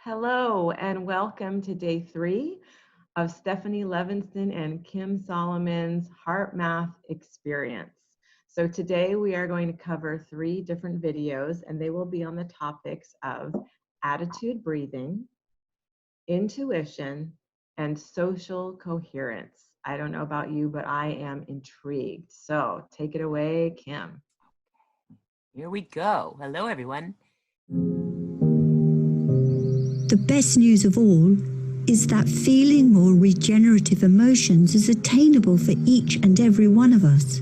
Hello and welcome to day 3 of Stephanie Levinson and Kim Solomon's Heartmath experience. So today we are going to cover 3 different videos, and they will be on the topics of attitude breathing, intuition, and social coherence. I don't know about you, but I am intrigued. So take it away, Kim. Here we go. Hello, everyone. The best news of all is that feeling more regenerative emotions is attainable for each and every one of us.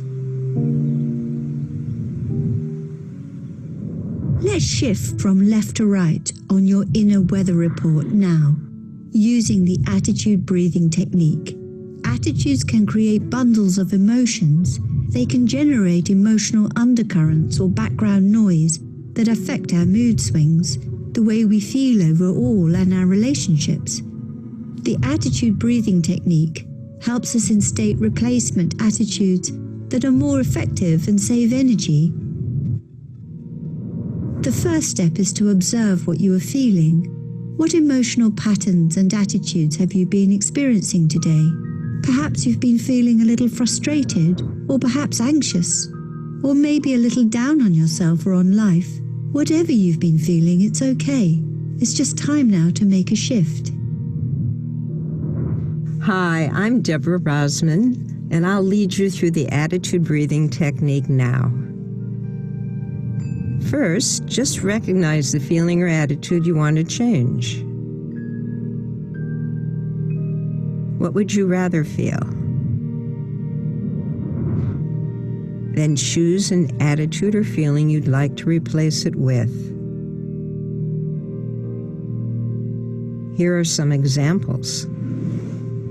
Let's shift from left to right on your inner weather report now, using the attitude breathing technique. Attitudes can create bundles of emotions. They can generate emotional undercurrents or background noise that affect our mood swings, the way we feel overall, and our relationships. The attitude breathing technique helps us instate replacement attitudes that are more effective and save energy. The first step is to observe what you are feeling. What emotional patterns and attitudes have you been experiencing today? Perhaps you've been feeling a little frustrated, or perhaps anxious, or maybe a little down on yourself or on life. Whatever you've been feeling, it's okay. It's just time now to make a shift. Hi, I'm Deborah Rosman, and I'll lead you through the attitude breathing technique now. First, just recognize the feeling or attitude you want to change. What would you rather feel? Then choose an attitude or feeling you'd like to replace it with. Here are some examples.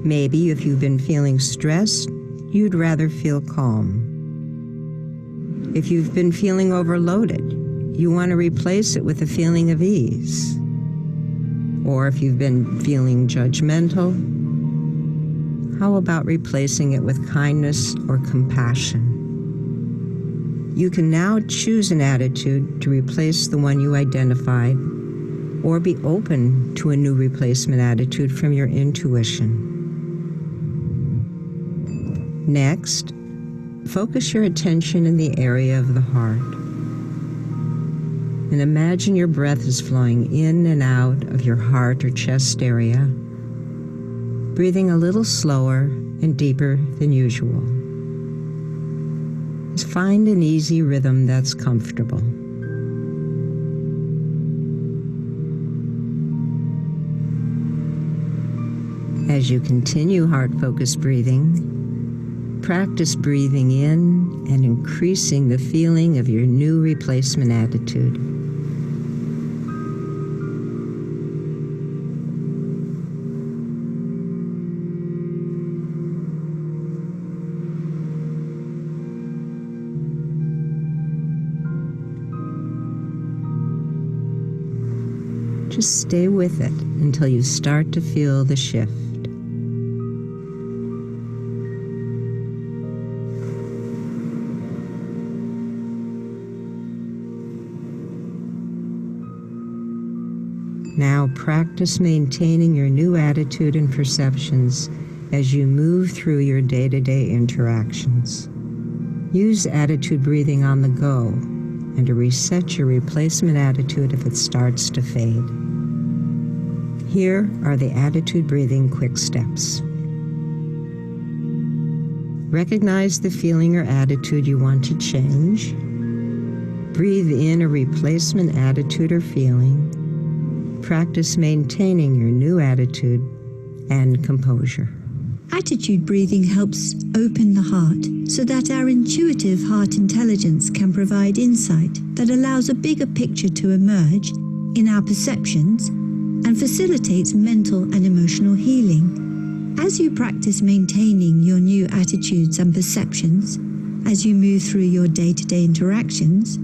Maybe if you've been feeling stressed, you'd rather feel calm. If you've been feeling overloaded, you want to replace it with a feeling of ease. Or if you've been feeling judgmental, how about replacing it with kindness or compassion? You can now choose an attitude to replace the one you identified, or be open to a new replacement attitude from your intuition. Next, focus your attention in the area of the heart. And imagine your breath is flowing in and out of your heart or chest area, breathing a little slower and deeper than usual. Just find an easy rhythm that's comfortable. As you continue heart-focused breathing, practice breathing in and increasing the feeling of your new replacement attitude. Just stay with it until you start to feel the shift. Now practice maintaining your new attitude and perceptions as you move through your day-to-day interactions. Use attitude breathing on the go and to reset your replacement attitude if it starts to fade. Here are the attitude breathing quick steps. Recognize the feeling or attitude you want to change. Breathe in a replacement attitude or feeling. Practice maintaining your new attitude and composure. Attitude breathing helps open the heart so that our intuitive heart intelligence can provide insight that allows a bigger picture to emerge in our perceptions and facilitates mental and emotional healing. As you practice maintaining your new attitudes and perceptions, as you move through your day-to-day interactions,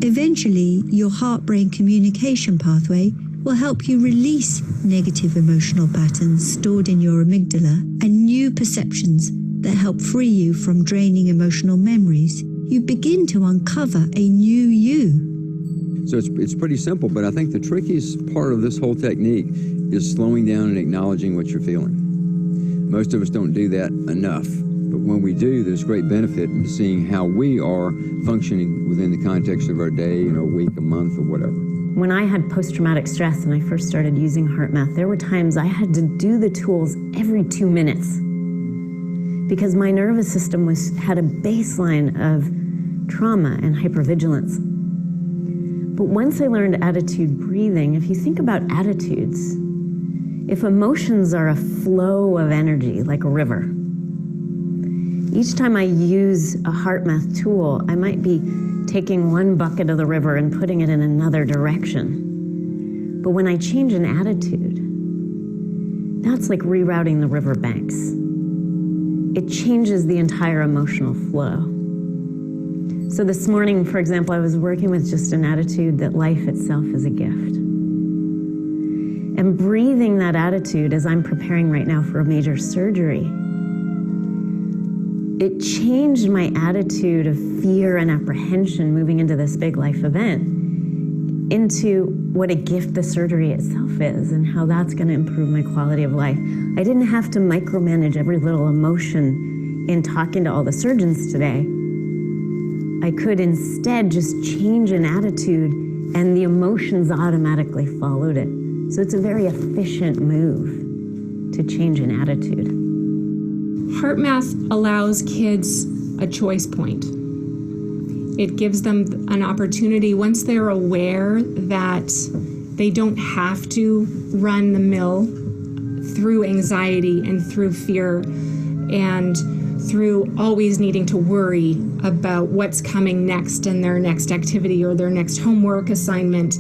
eventually your heart-brain communication pathway will help you release negative emotional patterns stored in your amygdala and new perceptions that help free you from draining emotional memories. You begin to uncover a new you. So it's pretty simple, but I think the trickiest part of this whole technique is slowing down and acknowledging what you're feeling. Most of us don't do that enough, but when we do, there's great benefit in seeing how we are functioning within the context of our day, a week, a month, or whatever. When I had post-traumatic stress and I first started using Heartmath, there were times I had to do the tools every 2 minutes because my nervous system had a baseline of trauma and hypervigilance. But once I learned attitude breathing, if you think about attitudes, if emotions are a flow of energy like a river, each time I use a Heartmath tool, I might be taking one bucket of the river and putting it in another direction. But when I change an attitude, that's like rerouting the river banks. It changes the entire emotional flow. So this morning, for example, I was working with just an attitude that life itself is a gift. And breathing that attitude as I'm preparing right now for a major surgery, it changed my attitude of fear and apprehension moving into this big life event into what a gift the surgery itself is and how that's going to improve my quality of life. I didn't have to micromanage every little emotion in talking to all the surgeons today. I could instead just change an attitude and the emotions automatically followed it. So it's a very efficient move to change an attitude. Heartmath allows kids a choice point. It gives them an opportunity, once they're aware that they don't have to run the mill through anxiety and through fear and through always needing to worry about what's coming next in their next activity or their next homework assignment,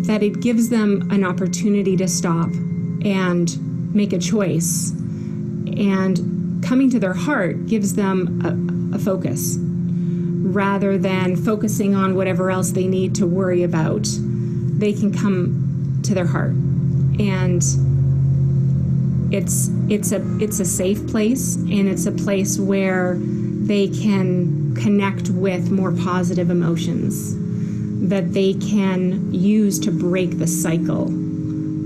that it gives them an opportunity to stop and make a choice. And coming to their heart gives them a focus. Rather than focusing on whatever else they need to worry about, they can come to their heart. And it's a safe place, and it's a place where they can connect with more positive emotions that they can use to break the cycle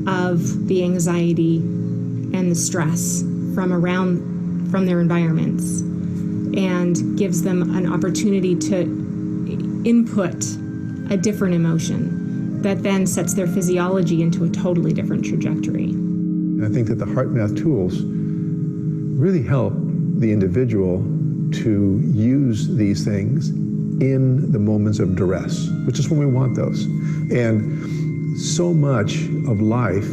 of the anxiety and the stress from their environments, and gives them an opportunity to input a different emotion that then sets their physiology into a totally different trajectory. And I think that the Heartmath tools really help the individual to use these things in the moments of duress, which is when we want those. And so much of life,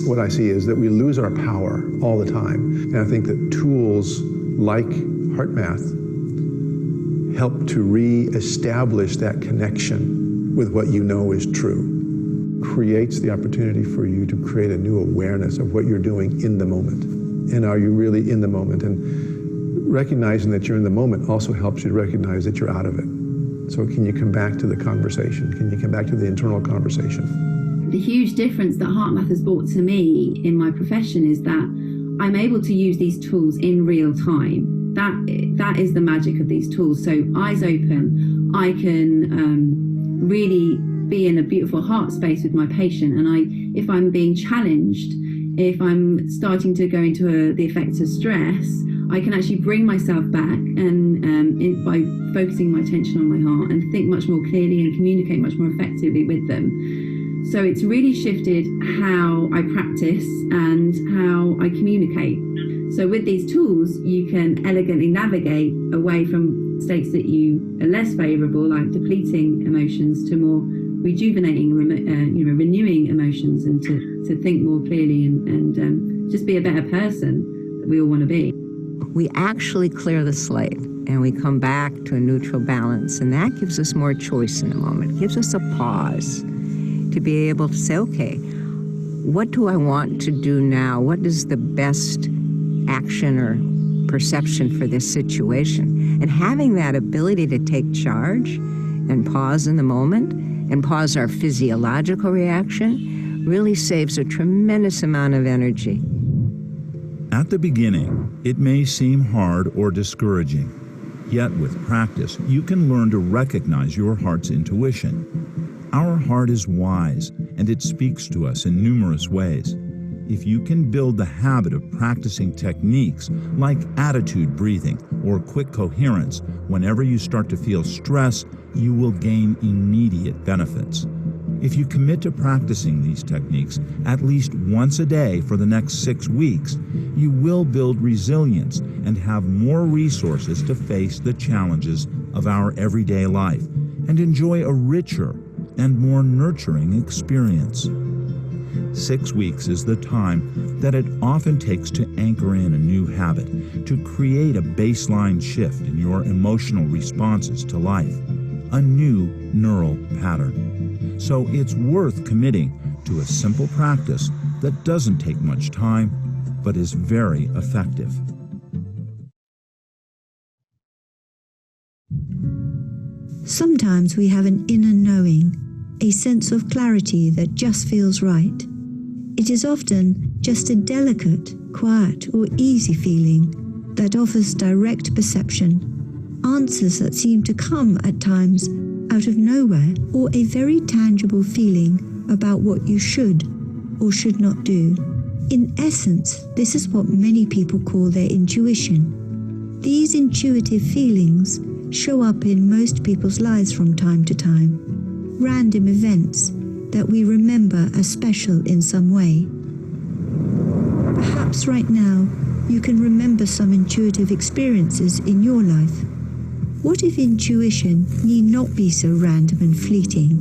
what I see is that we lose our power all the time. And I think that tools like Heartmath help to re-establish that connection with what you know is true. Creates the opportunity for you to create a new awareness of what you're doing in the moment. And are you really in the moment? And recognizing that you're in the moment also helps you to recognize that you're out of it. So can you come back to the conversation? Can you come back to the internal conversation? The huge difference that Heartmath has brought to me in my profession is that I'm able to use these tools in real time. That is the magic of these tools. So eyes open, I can really be in a beautiful heart space with my patient. And if I'm being challenged, if I'm starting to go into the effects of stress, I can actually bring myself back and by focusing my attention on my heart and think much more clearly and communicate much more effectively with them. So it's really shifted how I practice and how I communicate. So with these tools, you can elegantly navigate away from states that you are less favorable, like depleting emotions, to more rejuvenating, renewing emotions, and to think more clearly and just be a better person that we all want to be. We actually clear the slate and we come back to a neutral balance, and that gives us more choice in the moment, gives us a pause to be able to say, okay, what do I want to do now? What is the best action or perception for this situation? And having that ability to take charge and pause in the moment and pause our physiological reaction really saves a tremendous amount of energy. At the beginning, it may seem hard or discouraging. Yet with practice, you can learn to recognize your heart's intuition. Our heart is wise, and it speaks to us in numerous ways. If you can build the habit of practicing techniques like attitude breathing or quick coherence whenever you start to feel stress, you will gain immediate benefits. If you commit to practicing these techniques at least once a day for the next 6 weeks, you will build resilience and have more resources to face the challenges of our everyday life and enjoy a richer and more nurturing experience. 6 weeks is the time that it often takes to anchor in a new habit, to create a baseline shift in your emotional responses to life, a new neural pattern. So it's worth committing to a simple practice that doesn't take much time, but is very effective. Sometimes we have an inner knowing, a sense of clarity that just feels right. It is often just a delicate, quiet, or easy feeling that offers direct perception, answers that seem to come at times out of nowhere, or a very tangible feeling about what you should or should not do. In essence, this is what many people call their intuition. These intuitive feelings show up in most people's lives from time to time. Random events that we remember as special in some way. Perhaps right now you can remember some intuitive experiences in your life. What if intuition need not be so random and fleeting?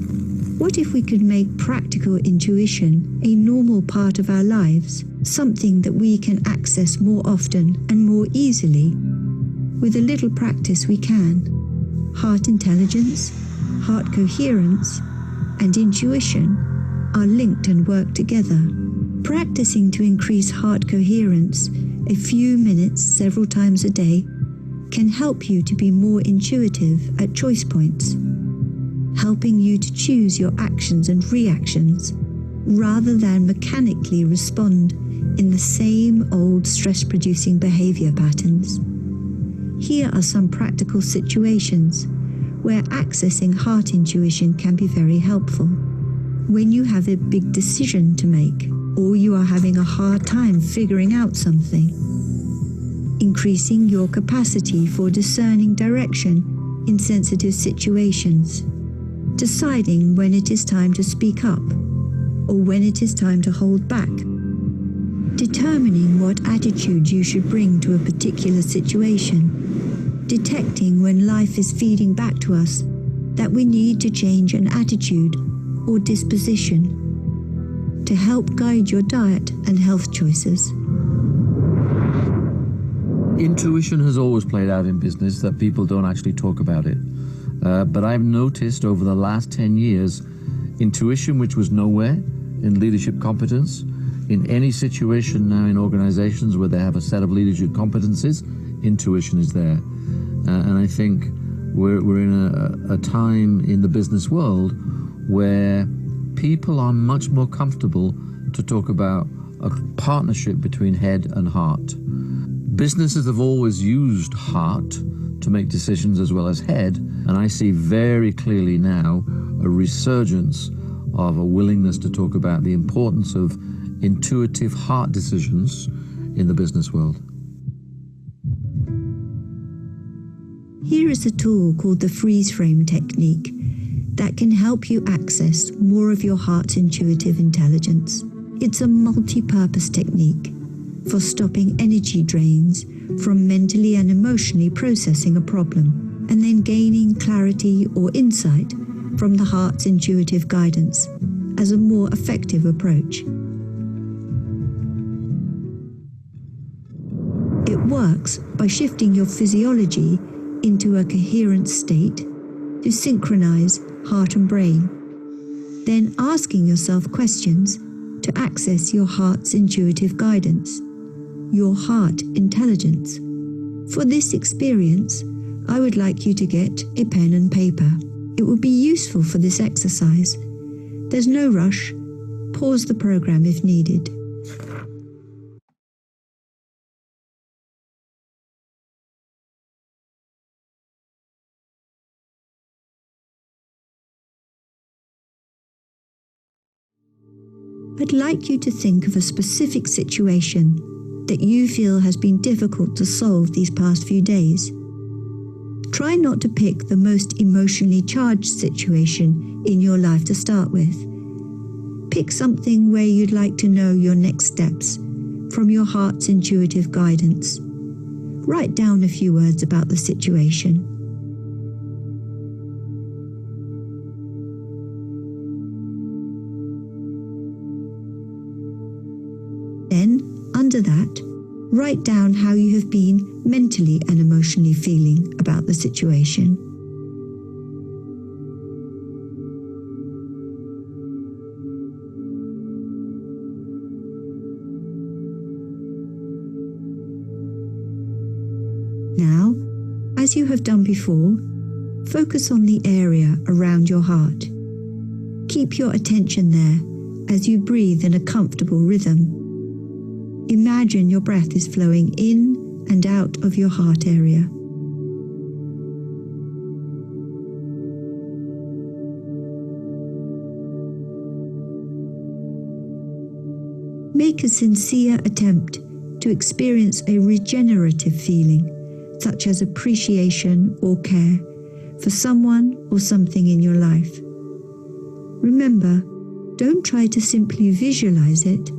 What if we could make practical intuition a normal part of our lives, something that we can access more often and more easily? With a little practice we can. Heart intelligence, heart coherence, and intuition are linked and work together. Practicing to increase heart coherence a few minutes several times a day can help you to be more intuitive at choice points, helping you to choose your actions and reactions rather than mechanically respond in the same old stress-producing behavior patterns. Here are some practical situations where accessing heart intuition can be very helpful. When you have a big decision to make, or you are having a hard time figuring out something. Increasing your capacity for discerning direction in sensitive situations. Deciding when it is time to speak up, or when it is time to hold back. Determining what attitude you should bring to a particular situation. Detecting when life is feeding back to us that we need to change an attitude or disposition to help guide your diet and health choices. Intuition has always played out in business that people don't actually talk about it. But I've noticed over the last 10 years, intuition which was nowhere in leadership competence, in any situation now in organizations where they have a set of leadership competencies, intuition is there. And I think we're in a time in the business world where people are much more comfortable to talk about a partnership between head and heart. Businesses have always used heart to make decisions as well as head, and I see very clearly now a resurgence of a willingness to talk about the importance of intuitive heart decisions in the business world. Here is a tool called the freeze frame technique that can help you access more of your heart's intuitive intelligence. It's a multi-purpose technique for stopping energy drains from mentally and emotionally processing a problem and then gaining clarity or insight from the heart's intuitive guidance as a more effective approach. It works by shifting your physiology into a coherent state to synchronize heart and brain, then asking yourself questions to access your heart's intuitive guidance, your heart intelligence. For this experience, I would like you to get a pen and paper. It would be useful for this exercise. There's no rush. Pause the program if needed. I'd like you to think of a specific situation that you feel has been difficult to solve these past few days. Try not to pick the most emotionally charged situation in your life to start with. Pick something where you'd like to know your next steps from your heart's intuitive guidance. Write down a few words about the situation. Then, under that, write down how you have been mentally and emotionally feeling about the situation. Now, as you have done before, focus on the area around your heart. Keep your attention there as you breathe in a comfortable rhythm. Imagine your breath is flowing in and out of your heart area. Make a sincere attempt to experience a regenerative feeling, such as appreciation or care for someone or something in your life. Remember, don't try to simply visualize it,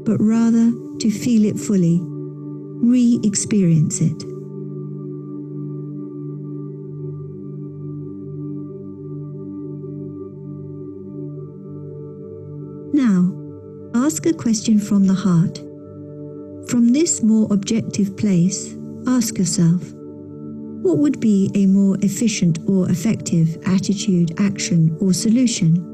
but rather to feel it fully, re-experience it. Now, ask a question from the heart. From this more objective place, ask yourself, what would be a more efficient or effective attitude, action, or solution?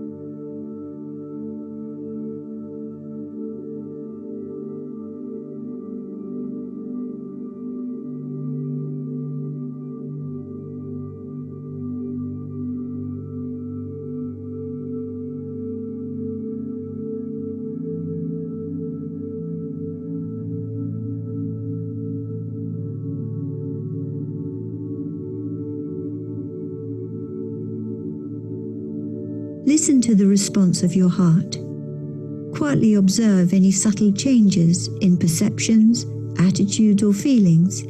Listen to the response of your heart. Quietly observe any subtle changes in perceptions, attitudes, or feelings.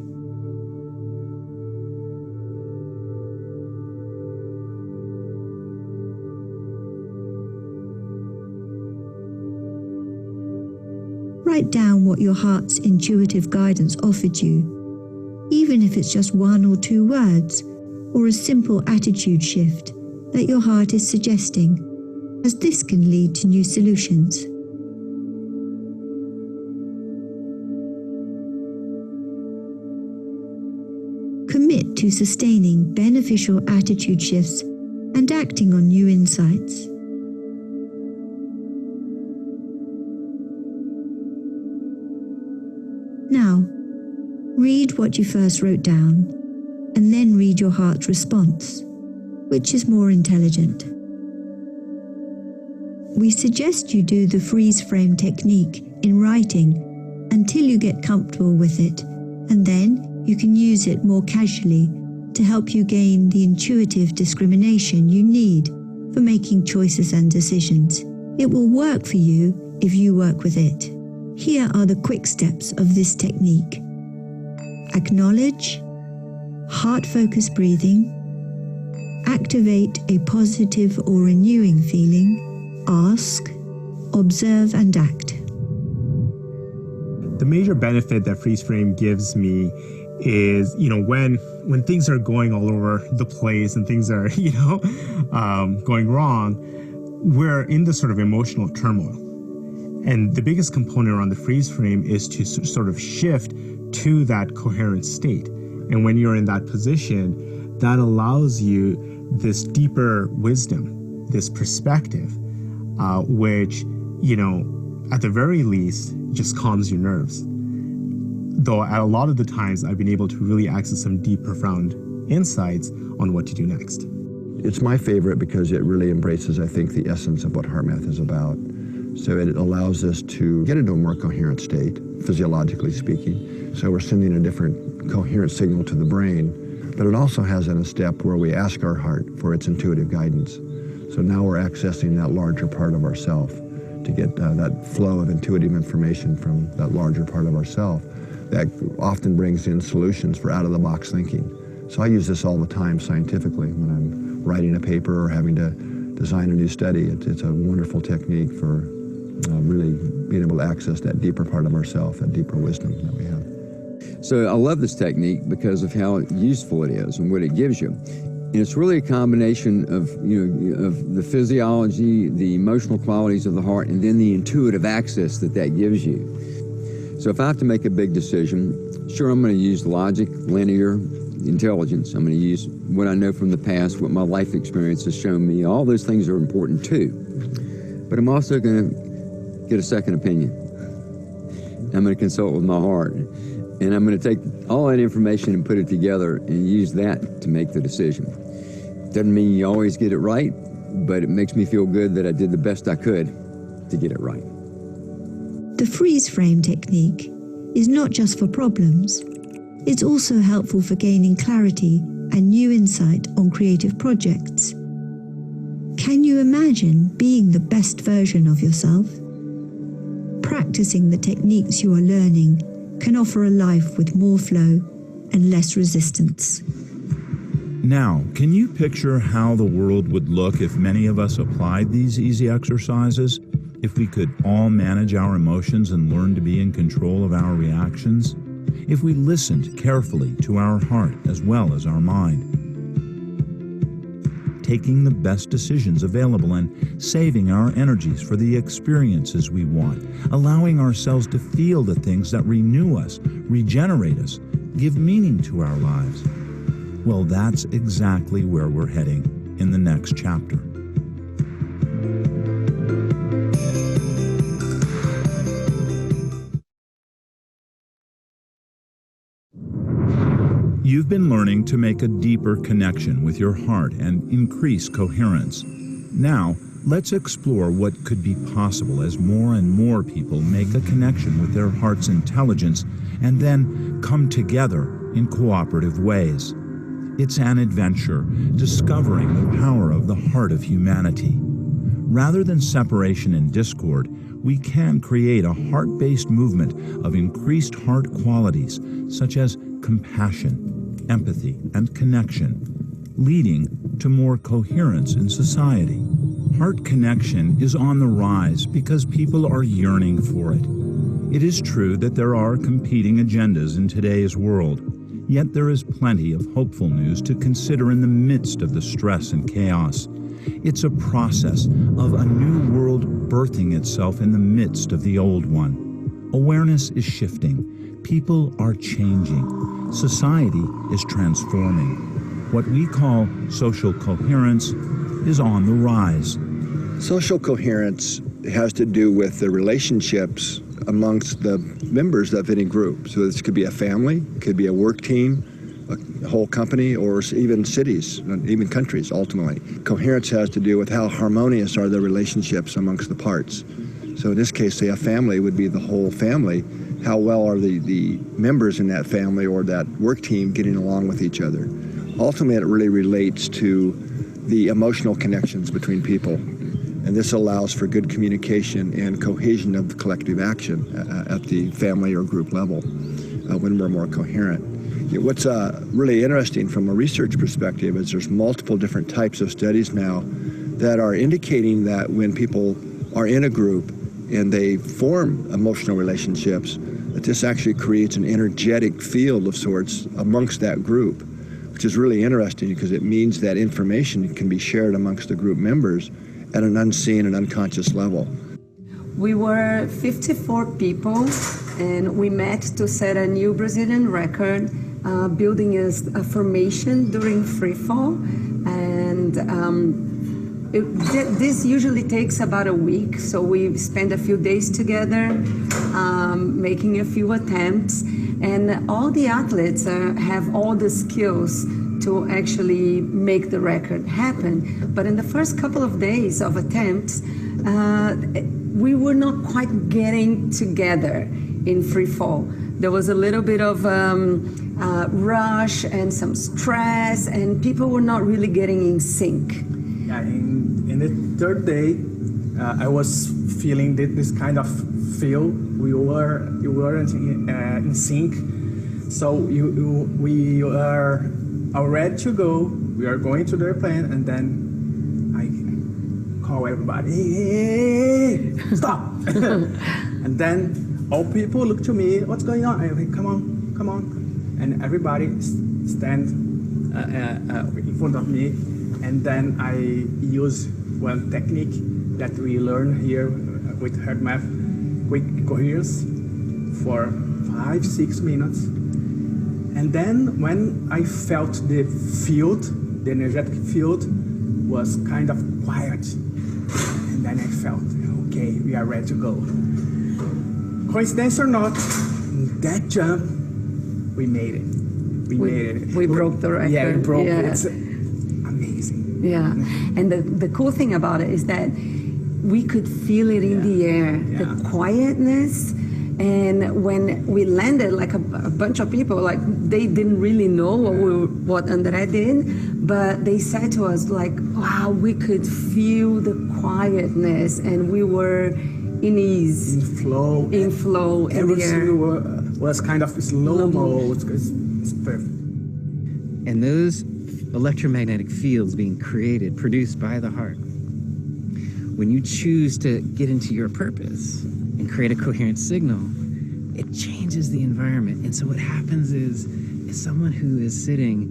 Write down what your heart's intuitive guidance offered you, even if it's just 1 or 2 words, or a simple attitude shift that your heart is suggesting, as this can lead to new solutions. Commit to sustaining beneficial attitude shifts and acting on new insights. Now, read what you first wrote down, and then read your heart's response. Which is more intelligent? We suggest you do the freeze frame technique in writing until you get comfortable with it, and then you can use it more casually to help you gain the intuitive discrimination you need for making choices and decisions. It will work for you if you work with it. Here are the quick steps of this technique. Acknowledge, heart-focused breathing, activate a positive or renewing feeling, ask, observe, and act. The major benefit that freeze frame gives me is, when things are going all over the place and things are, going wrong, we're in this sort of emotional turmoil. And the biggest component around the freeze frame is to sort of shift to that coherent state. And when you're in that position, that allows you this deeper wisdom, this perspective, which, at the very least, just calms your nerves. Though a lot of the times I've been able to really access some deep, profound insights on what to do next. It's my favorite because it really embraces, I think, the essence of what Heartmath is about. So it allows us to get into a more coherent state, physiologically speaking. So we're sending a different coherent signal to the brain. But it also has in a step where we ask our heart for its intuitive guidance. So now we're accessing that larger part of ourself to get that flow of intuitive information from that larger part of ourself that often brings in solutions for out-of-the-box thinking. So I use this all the time scientifically when I'm writing a paper or having to design a new study. It's a wonderful technique for really being able to access that deeper part of ourself, that deeper wisdom that we have. So I love this technique because of how useful it is and what it gives you. And it's really a combination of, of the physiology, the emotional qualities of the heart, and then the intuitive access that gives you. So if I have to make a big decision, sure, I'm going to use logic, linear, intelligence. I'm going to use what I know from the past, what my life experience has shown me. All those things are important too. But I'm also going to get a second opinion. I'm going to consult with my heart. And I'm going to take all that information and put it together and use that to make the decision. Doesn't mean you always get it right, but it makes me feel good that I did the best I could to get it right. The freeze frame technique is not just for problems. It's also helpful for gaining clarity and new insight on creative projects. Can you imagine being the best version of yourself? Practicing the techniques you are learning can offer a life with more flow and less resistance. Now, can you picture how the world would look if many of us applied these easy exercises? If we could all manage our emotions and learn to be in control of our reactions? If we listened carefully to our heart as well as our mind? Taking the best decisions available and saving our energies for the experiences we want, allowing ourselves to feel the things that renew us, regenerate us, give meaning to our lives. Well, that's exactly where we're heading in the next chapter. You've been learning to make a deeper connection with your heart and increase coherence. Now, let's explore what could be possible as more and more people make a connection with their heart's intelligence and then come together in cooperative ways. It's an adventure, discovering the power of the heart of humanity. Rather than separation and discord, we can create a heart-based movement of increased heart qualities such as compassion, empathy, and connection, leading to more coherence in society. Heart connection is on the rise because people are yearning for it. It is true that there are competing agendas in today's world, yet there is plenty of hopeful news to consider in the midst of the stress and chaos. It's a process of a new world birthing itself in the midst of the old one. Awareness is shifting. People are changing. Society is transforming. What we call social coherence is on the rise. Social coherence has to do with the relationships amongst the members of any group. So this could be a family, it could be a work team, a whole company, or even cities, even countries, ultimately. Coherence has to do with how harmonious are the relationships amongst the parts. So in this case, say a family would be the whole family. How well are the members in that family or that work team getting along with each other? Ultimately, it really relates to the emotional connections between people. And this allows for good communication and cohesion of collective action at the family or group level when we're more coherent. What's really interesting from a research perspective is there's multiple different types of studies now that are indicating that when people are in a group and they form emotional relationships, that this actually creates an energetic field of sorts amongst that group, which is really interesting because it means that information can be shared amongst the group members at an unseen and unconscious level. We were 54 people, and we met to set a new Brazilian record, building a formation during free fall. And this usually takes about a week, so we spend a few days together, making a few attempts. And all the athletes have all the skills to actually make the record happen. But in the first couple of days of attempts, we were not quite getting together in free fall. There was a little bit of rush and some stress, and people were not really getting in sync. Yeah, in the third day, I was feeling this kind of feel. You weren't in sync. So we are all ready to go. We are going to the airplane, and then I call everybody, hey, stop. And then all people look to me, what's going on? I say, come on. And everybody stands in front of me. And then I use one technique that we learn here with Heartmath, quick coherence for 5-6 minutes. And then when I felt the field, the energetic field was kind of quiet. And then I felt, okay, we are ready to go. Coincidence or not, that jump, we made it. We made it. We broke the record. Yeah, we broke it. Yeah. It's amazing. Yeah, and the cool thing about it is that we could feel it in the air, the quietness. And when we landed, like a bunch of people, like they didn't really know what André did, but they said to us like, wow, we could feel the quietness, and we were in ease. In flow. In flow. Everything was kind of slow mode. It's perfect. And those electromagnetic fields being created, produced by the heart, when you choose to get into your purpose and create a coherent signal, it changes the environment. And so what happens is someone who is sitting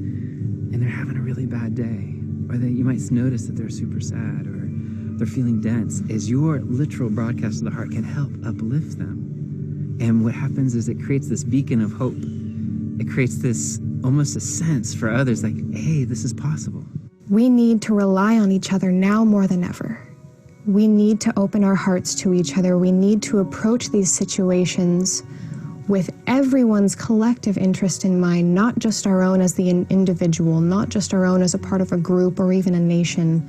and they're having a really bad day, or you might notice that they're super sad or they're feeling dense, is your literal broadcast of the heart can help uplift them. And what happens is it creates this beacon of hope. It creates this almost a sense for others like, hey, this is possible. We need to rely on each other now more than ever. We need to open our hearts to each other. We need to approach these situations with everyone's collective interest in mind, not just our own as the individual, not just our own as a part of a group or even a nation.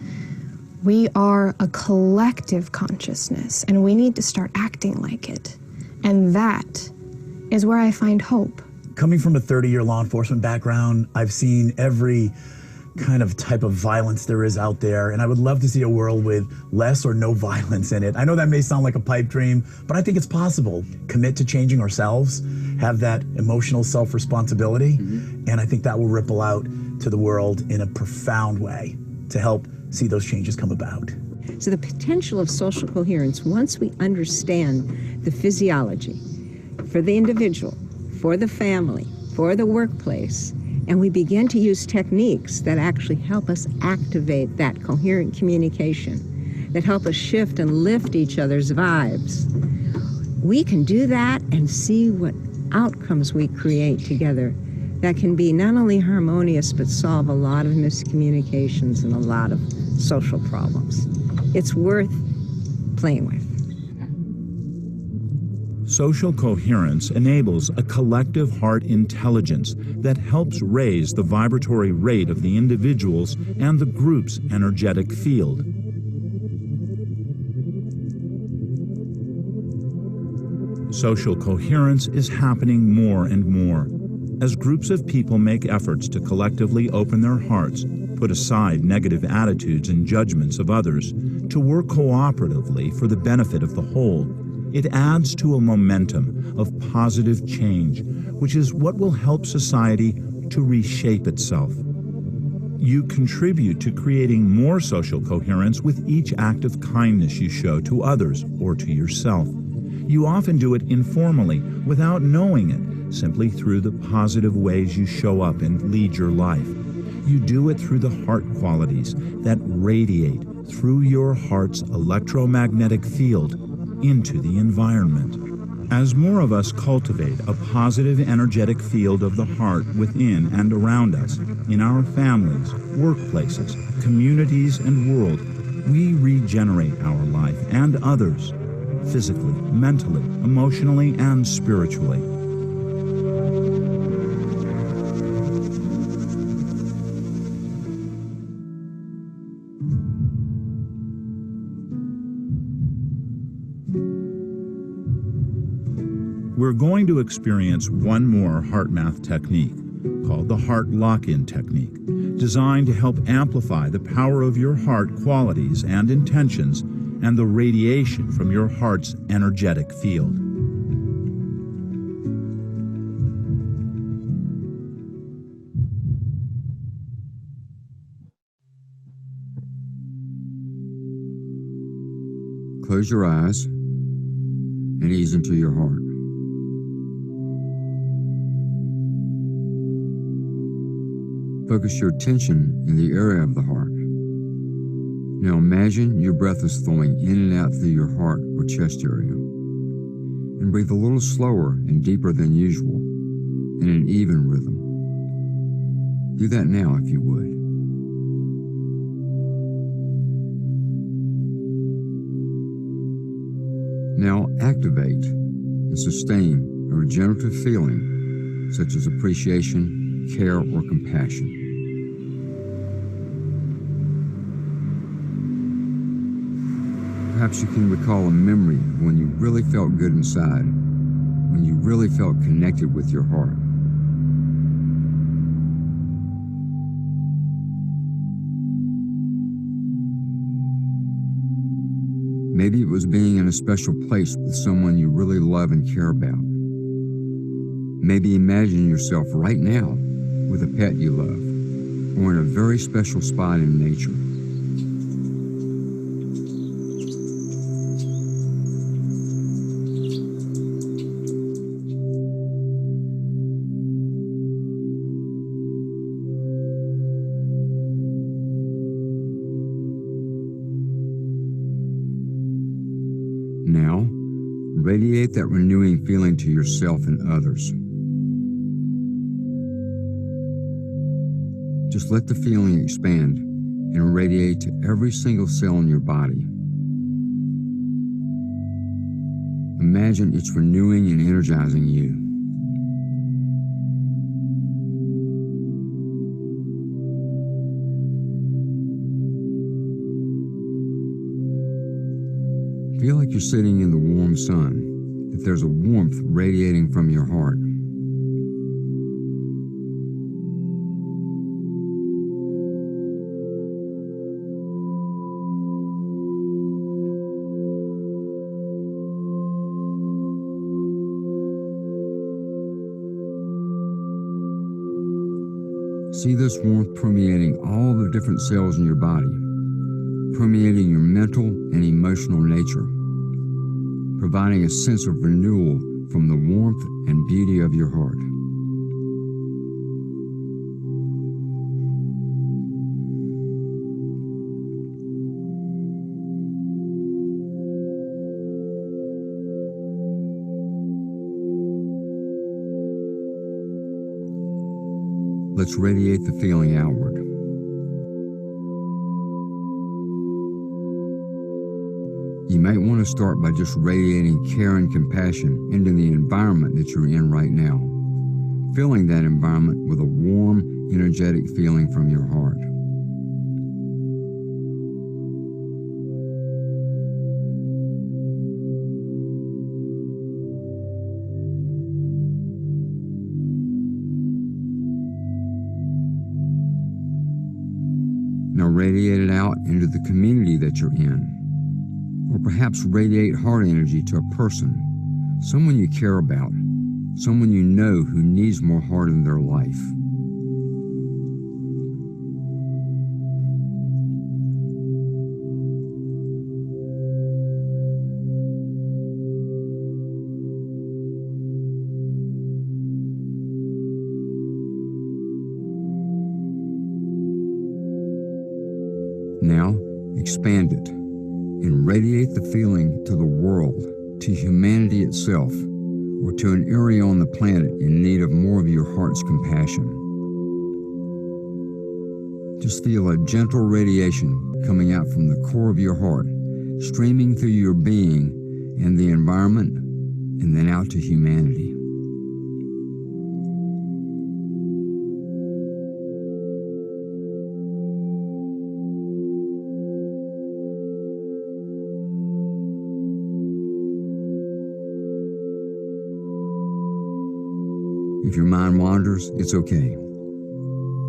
We are a collective consciousness, and we need to start acting like it. And that is where I find hope. Coming from a 30-year law enforcement background, I've seen every kind of type of violence there is out there, and I would love to see a world with less or no violence in it. I know that may sound like a pipe dream, but I think it's possible. Commit to changing ourselves, have that emotional self-responsibility, and I think that will ripple out to the world in a profound way to help see those changes come about. So the potential of social coherence, once we understand the physiology for the individual, for the family, for the workplace, and we begin to use techniques that actually help us activate that coherent communication, that help us shift and lift each other's vibes, we can do that and see what outcomes we create together that can be not only harmonious, but solve a lot of miscommunications and a lot of social problems. It's worth playing with. Social coherence enables a collective heart intelligence that helps raise the vibratory rate of the individual's and the group's energetic field. Social coherence is happening more and more as groups of people make efforts to collectively open their hearts, put aside negative attitudes and judgments of others, to work cooperatively for the benefit of the whole. It adds to a momentum of positive change, which is what will help society to reshape itself. You contribute to creating more social coherence with each act of kindness you show to others or to yourself. You often do it informally, without knowing it, simply through the positive ways you show up and lead your life. You do it through the heart qualities that radiate through your heart's electromagnetic field into the environment. As more of us cultivate a positive energetic field of the heart within and around us, in our families, workplaces, communities, and world, we regenerate our life and others, physically, mentally, emotionally, and spiritually. We're going to experience one more Heartmath technique, called the Heart Lock-In Technique, designed to help amplify the power of your heart qualities and intentions and the radiation from your heart's energetic field. Close your eyes and ease into your heart. Focus your attention in the area of the heart. Now imagine your breath is flowing in and out through your heart or chest area. And breathe a little slower and deeper than usual in an even rhythm. Do that now if you would. Now activate and sustain a regenerative feeling such as appreciation, care, or compassion. Perhaps you can recall a memory of when you really felt good inside, when you really felt connected with your heart. Maybe it was being in a special place with someone you really love and care about. Maybe imagine yourself right now with a pet you love, or in a very special spot in nature. Now, radiate that renewing feeling to yourself and others. Just let the feeling expand and radiate to every single cell in your body. Imagine it's renewing and energizing you. Feel like you're sitting in the warm sun, that there's a warmth radiating from your heart. See this warmth permeating all the different cells in your body, permeating your mental and emotional nature, providing a sense of renewal from the warmth and beauty of your heart. Let's radiate the feeling outward. You might want to start by just radiating care and compassion into the environment that you're in right now, filling that environment with a warm, energetic feeling from your heart. Now radiate it out into the community that you're in. Or perhaps radiate heart energy to a person, someone you care about, someone you know who needs more heart in their life. Now, expand it and radiate the feeling to the world, to humanity itself, or to an area on the planet in need of more of your heart's compassion. Just feel a gentle radiation coming out from the core of your heart, streaming through your being and the environment, and then out to humanity. If your mind wanders, it's okay.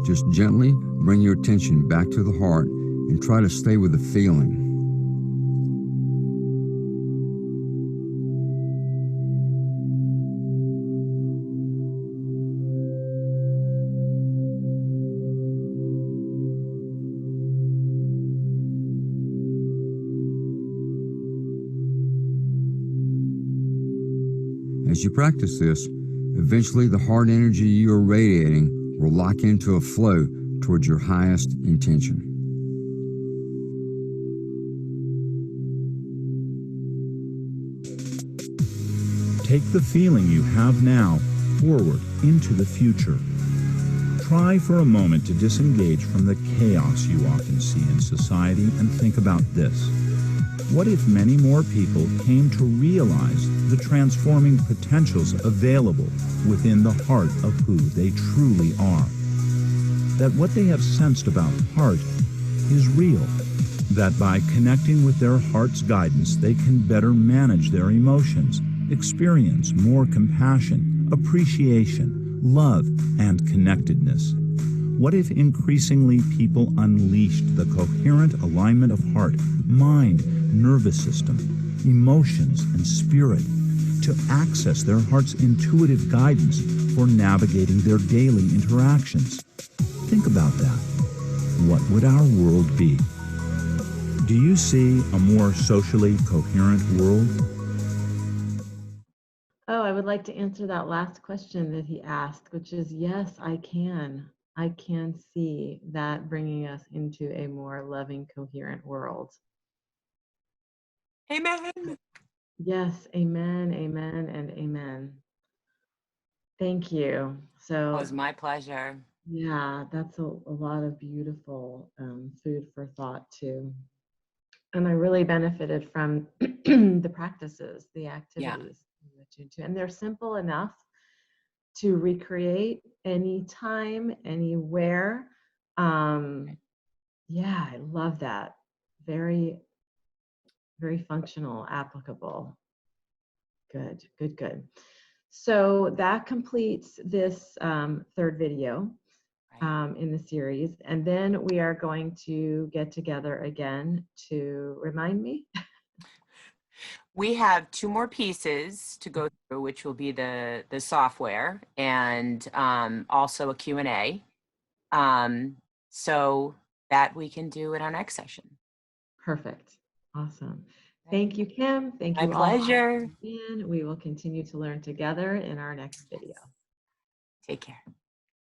Just gently bring your attention back to the heart and try to stay with the feeling. As you practice this, eventually the heart energy you are radiating will lock into a flow towards your highest intention. Take the feeling you have now forward into the future. Try for a moment to disengage from the chaos you often see in society and think about this. What if many more people came to realize the transforming potentials available within the heart of who they truly are? That what they have sensed about heart is real. That by connecting with their heart's guidance, they can better manage their emotions, experience more compassion, appreciation, love, and connectedness. What if increasingly people unleashed the coherent alignment of heart, mind, nervous system, emotions, and spirit to access their heart's intuitive guidance for navigating their daily interactions? Think about that. What would our world be? Do you see a more socially coherent world? Oh, I would like to answer that last question that he asked, which is yes, I can. I can see that bringing us into a more loving, coherent world. Amen. Yes, amen, amen, and amen. Thank you. So It was my pleasure. yeah, that's a lot of beautiful food for thought too. And I really benefited from the practices, the activities that you do. And they're simple enough to recreate anytime, anywhere. Yeah, I love that. Very, very functional, applicable. Good, good, good. So that completes this third video in the series. And then we are going to get together again to remind me. We have 2 more pieces to go through, which will be the software and also a Q&A. So that we can do in our next session. Perfect. Awesome. Thank you, Kim. Thank you all. My pleasure. And we will continue to learn together in our next video. Take care.